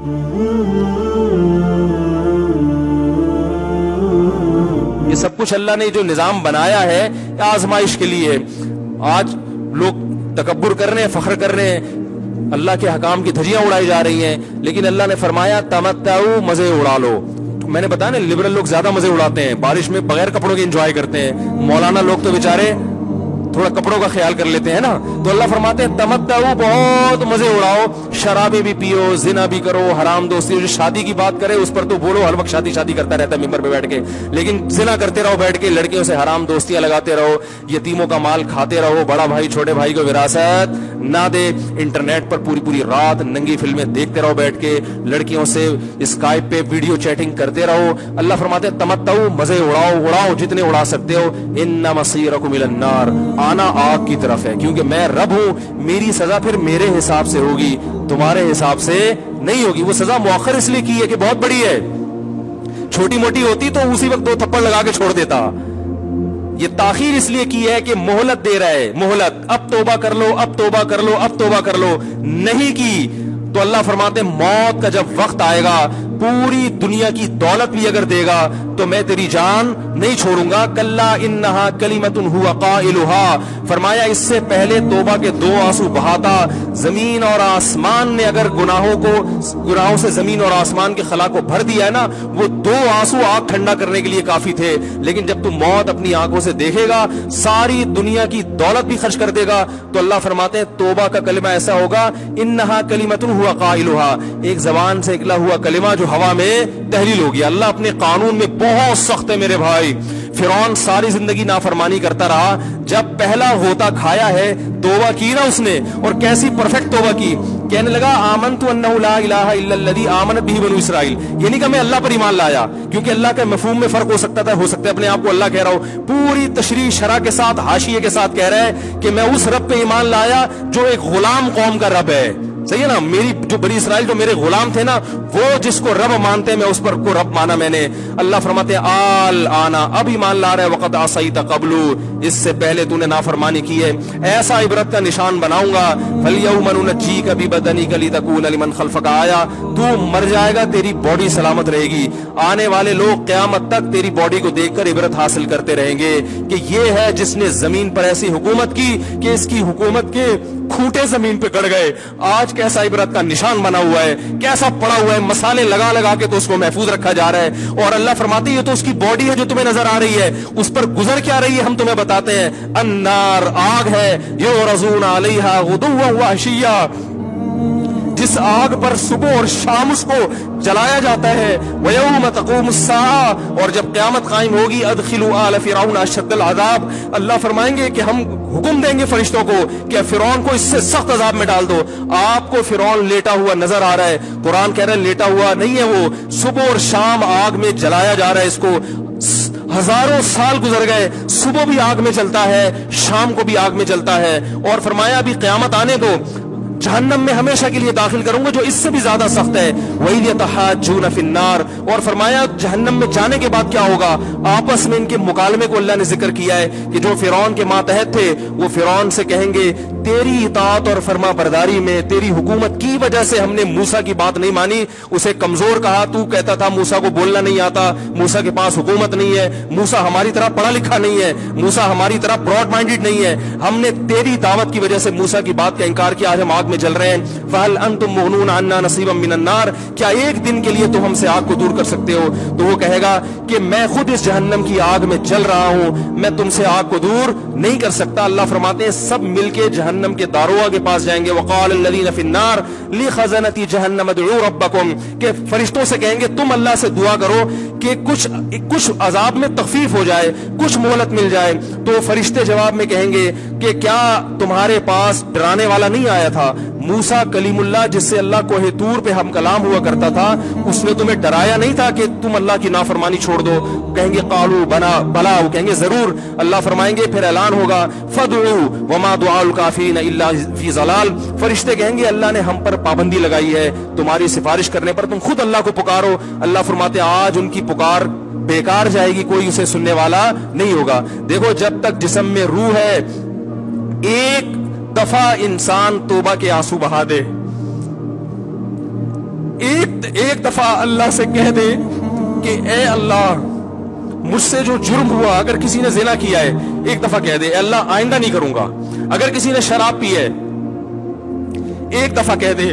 یہ سب کچھ اللہ نے جو نظام بنایا ہے آزمائش کے لیے. آج لوگ تکبر کر رہے ہیں, فخر کر رہے ہیں, اللہ کے حکام کی دھجیاں اڑائی جا رہی ہیں, لیکن اللہ نے فرمایا تمتعوا, مزے اڑا لو. میں نے بتایا نا, لبرل لوگ زیادہ مزے اڑاتے ہیں, بارش میں بغیر کپڑوں کے انجوائے کرتے ہیں. مولانا لوگ تو بیچارے تھوڑا کپڑوں کا خیال کر لیتے ہیں نا. تو اللہ فرماتے ہیں تمتعوا, بہت مزے اڑاؤ, شرابیں بھی پیو, زنا بھی کرو, حرام دوستی. جو شادی کی بات کرے اس پر تو بولو, ہر وقت شادی شادی کرتا رہتا ہے ممبر پہ بیٹھ کے, لیکن زنا کرتے رہو بیٹھ کے, لڑکیوں سے حرام دوستیاں لگاتے رہو, یتیموں کا مال کھاتے رہو, بڑا بھائی چھوٹے بھائی کو وراثت نہ دے, انٹرنیٹ پر پوری رات ننگی فلمیں دیکھتے رہو بیٹھ کے, لڑکیوں سے اسکائپ پہ ویڈیو چیٹنگ کرتے رہو. اللہ فرماتے ہیں تمتعوا, مزے اڑاؤ جتنے اڑا سکتے ہو. ان مصیرکم الی النار, آنا آگ کی طرف ہے, کیونکہ میں رب ہوں, میری سزا پھر میرے حساب سے ہوگی, تمہارے حساب سے نہیں ہوگی. وہ سزا مؤخر اس لیے کی ہے کہ بہت بڑی ہے, چھوٹی موٹی ہوتی تو اسی وقت 2 تھپڑ لگا کے چھوڑ دیتا. یہ تاخیر اس لیے کی ہے کہ مہلت دے رہا ہے, مہلت, اب توبہ کر لو, اب توبہ کر لو, اب توبہ کر لو. نہیں کی تو اللہ فرماتے موت کا جب وقت آئے گا, پوری دنیا کی دولت بھی اگر دے گا تو میں تیری جان نہیں چھوڑوں گا. کلا انہا کلمۃ ہوا قائلھا, فرمایا اس سے پہلے توبہ کے 2 آنسو بہاتا. زمین اور آسمان نے اگر گناہوں سے زمین اور آسمان کے خلا کو بھر دیا ہے نا, وہ 2 آنسو آگ ٹھنڈا کرنے کے لیے کافی تھے. لیکن جب تم موت اپنی آنکھوں سے دیکھے گا, ساری دنیا کی دولت بھی خرچ کر دے گا, تو اللہ فرماتے ہیں توبہ کا کلمہ ایسا ہوگا, انہا کلمۃ ہوا قائلھا, ایک زبان سے نکلا ہوا کلمہ جو ہوا میں تحلیل ہو گیا. اللہ اپنے قانون میں بہت سخت ہے میرے بھائی. فرعون ساری زندگی نافرمانی کرتا رہا, جب پہلا ہوتا کھایا ہے توبہ کی نا اس نے, اور کیسی پرفیکٹ توبہ کی. کہنے لگا آمنت انہ لا الہ الا الذی آمنت بہ بنو اسرائیل, یہ نہیں کہ میں اللہ پر ایمان لایا, کیونکہ اللہ کے مفہوم میں فرق ہو سکتا ہے اپنے آپ کو اللہ کہہ رہا ہوں. پوری تشریح شرح کے ساتھ, حاشیے کے ساتھ کہہ رہا ہے کہ میں اس رب پہ ایمان لایا جو ایک غلام قوم کا رب ہے. صحیح ہے نا, میری جو بنی اسرائیل جو میرے غلام تھے نا, وہ جس کو رب مانتے میں اس پر کو رب مانا میں نے. اللہ فرماتے ہیں آل آنا, اب ایمان لا رہے, وقت عصیت قبل, اس سے پہلے تو نے نافرمانی کی ہے. ایسا عبرت کا نشان بناؤں گا, فالیوم ننجیک ببدنک لتکون لمن خلفک آیا, تو مر جائے گا تیری باڈی سلامت رہے گی, آنے والے لوگ قیامت تک تیری باڈی کو دیکھ کر عبرت حاصل کرتے رہیں گے کہ یہ ہے جس نے زمین پر ایسی حکومت کی کہ اس کی حکومت کے کھوٹے زمین پہ گڑ گئے. آج کیسا عبرت کا نشان بنا ہوا ہے, کیسا پڑا ہوا ہے, مسالے لگا لگا کے تو اس کو محفوظ رکھا جا رہا ہے. اور اللہ فرماتے ہیں یہ تو اس کی باڈی ہے جو تمہیں نظر آ رہی ہے, اس پر گزر کیا رہی ہے ہم تمہیں بتاتے ہیں. النار, آگ ہے, یعرضون علیہا غدوا وعشیا, جس آگ پر صبح اور شام اس کو جلایا جاتا ہے. وَيَوْمَ تَقُومُ السَّاعَةُ, اور جب قیامت قائم ہوگی, أَدْخِلُوا آلَ فِرْعَوْنَ أَشَدَّ الْعَذَابِ, اللہ فرمائیں گے کہ ہم حکم دیں گے فرشتوں کو کہ فرعون کو اس سے سخت عذاب میں ڈال دو. آپ کو فرعون لیٹا ہوا نظر آ رہا ہے, قرآن کہہ رہا ہے لیٹا ہوا نہیں ہے, وہ صبح اور شام آگ میں جلایا جا رہا ہے. اس کو ہزاروں سال گزر گئے, صبح بھی آگ میں چلتا ہے, شام کو بھی آگ میں چلتا ہے. اور فرمایا ابھی قیامت آنے دو, جہنم میں ہمیشہ کے لیے داخل کروں گا جو اس سے بھی زیادہ سخت ہے. وَإِذْ يَتَحَاجُّونَ فِي النَّارِ, اور فرمایا جہنم میں جانے کے بعد کیا ہوگا. آپس میں ان کے مکالمے کو اللہ نے ذکر کیا ہے کہ جو فرعون کے ماتحت تھے وہ فرعون سے کہیں گے تیری اطاعت اور فرما برداری میں, تیری حکومت کی وجہ سے ہم نے موسیٰ کی بات نہیں مانی, اسے کمزور کہا. تو کہتا تھا موسیٰ کو بولنا نہیں آتا, موسیٰ کے پاس حکومت نہیں ہے, موسیٰ ہماری طرح پڑھا لکھا نہیں ہے, موسیٰ ہماری طرح براڈ مائنڈڈ نہیں ہے. ہم نے تیری دعوت کی وجہ سے موسیٰ کی بات کا انکار کیا, آج ہم آگ میں جل رہے ہیں. فَهَلْ أَنْتُمْ مُغْنُونَ عَنَّا نَصِيبًا مِّنَ النَّارِ, کیا ایک دن کے لیے تو ہم سے آگ کو دور کر سکتے ہو. تو وہ کہے گا کہ میں خود اس جہنم کی آگ میں جل رہا ہوں, میں تم سے آگ کو دور نہیں کر سکتا. اللہ فرماتے ہیں سب مل کے جہنم کے داروغ کے پاس جائیں گے. وقال الذین فی النار لخزنۃ جہنم ادعوا ربکم, کہ فرشتوں سے کہیں گے تم اللہ سے دعا کرو کہ کچھ عذاب میں تخفیف ہو جائے, کچھ مہلت مل جائے. تو فرشتے جواب میں کہیں گے کہ کیا تمہارے پاس ڈرانے والا نہیں آیا تھا, موسیٰ کلیم اللہ جس سے اللہ کوہ طور پہ ہم کلام ہوا کرتا تھا, اس نے تمہیں ڈرایا نہیں تھا کہ تم اللہ کی نافرمانی چھوڑ دو. کہیں گے قالوا بلا, وہ کہیں گے ضرور. اللہ فرمائیں گے پھر اعلان ہوگا فادعوا وما دعاء الکافرین الا فی ضلال, فرشتے کہیں گے اللہ نے ہم پر پابندی لگائی ہے تمہاری سفارش کرنے پر, تم خود اللہ کو پکارو. اللہ فرماتے آج ان کی پکار بیکار جائے گی, کوئی اسے سننے والا نہیں ہوگا. دیکھو جب تک جسم میں روح ہے, ایک دفعہ انسان توبہ کے آنسو بہا دے, ایک دفعہ اللہ سے کہہ دے کہ اے اللہ مجھ سے جو جرم ہوا، اگر کسی نے زنا کیا ہے ایک دفعہ کہہ دے اے اللہ آئندہ نہیں کروں گا. اگر کسی نے شراب پی ہے ایک دفعہ کہہ دے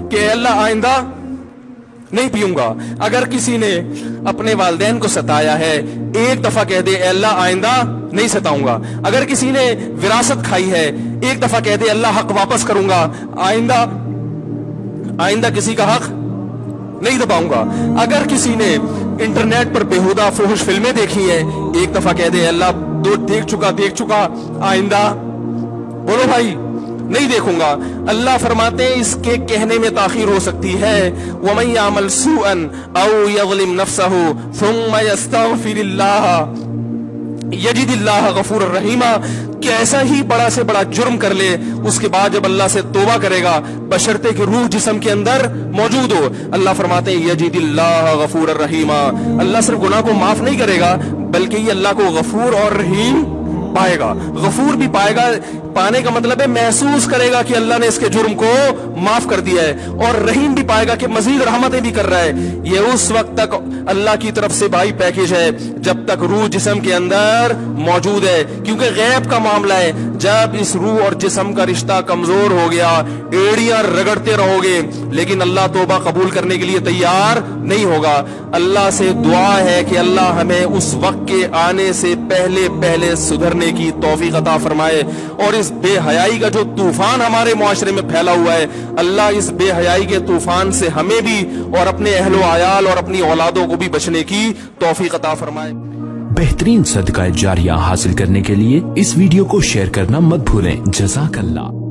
کہ اے اللہ آئندہ نہیں پیوں گا. اگر کسی نے اپنے والدین کو ستایا ہے ایک دفعہ کہہ دے اے اللہ آئندہ نہیں ستاؤں گا. اگر کسی نے وراثت کھائی ہے ایک دفعہ کہہ دے اللہ حق واپس کروں گا، آئندہ کسی کا حق نہیں دباؤں گا. اگر کسی نے انٹرنیٹ پر بیہودہ فحش فلمیں دیکھی ہیں ایک دفعہ کہہ دے اللہ دیکھ چکا آئندہ بولو بھائی نہیں دیکھوں گا. اللہ فرماتے ہیں اس کے کہنے میں تاخیر ہو سکتی ہے. وَمَن يَعْمَلْ سُوءًا أَوْ يَظْلِمْ نَفْسَهُ ثُمَّ يَسْتَغْفِرِ اللَّهَ یجد اللہ غفور الرحیم. کہ ایسا ہی بڑا سے بڑا جرم کر لے اس کے بعد جب اللہ سے توبہ کرے گا بشرطے کہ روح جسم کے اندر موجود ہو، اللہ فرماتے ہیں یجد اللہ غفور الرحیم. اللہ صرف گناہ کو معاف نہیں کرے گا بلکہ یہ اللہ کو غفور اور رحیم پائے گا. غفور بھی پائے گا، پانے کا مطلب ہے محسوس کرے گا کہ اللہ نے اس کے جرم کو معاف کر دیا ہے، اور رحیم بھی پائے گا کہ مزید رحمتیں بھی کر رہا ہے. یہ اس وقت تک اللہ کی طرف سے بھائی پیکیج ہے جب تک روح جسم کے اندر موجود ہے، کیونکہ غیب کا معاملہ ہے. جب اس روح اور جسم کا رشتہ کمزور ہو گیا ایڑیاں رگڑتے رہو گے لیکن اللہ توبہ قبول کرنے کے لیے تیار نہیں ہوگا. اللہ سے دعا ہے کہ اللہ ہمیں اس وقت کے آنے سے پہلے سدھرنے کی توفیق عطا فرمائے، اور اس بے حیائی کا جو طوفان ہمارے معاشرے میں پھیلا ہوا ہے اللہ اس بے حیائی کے طوفان سے ہمیں بھی اور اپنے اہل و عیال اور اپنی اولادوں کو بھی بچنے کی توفیق عطا فرمائے. بہترین صدقہ جاریہ حاصل کرنے کے لیے اس ویڈیو کو شیئر کرنا مت بھولیں. جزاک اللہ.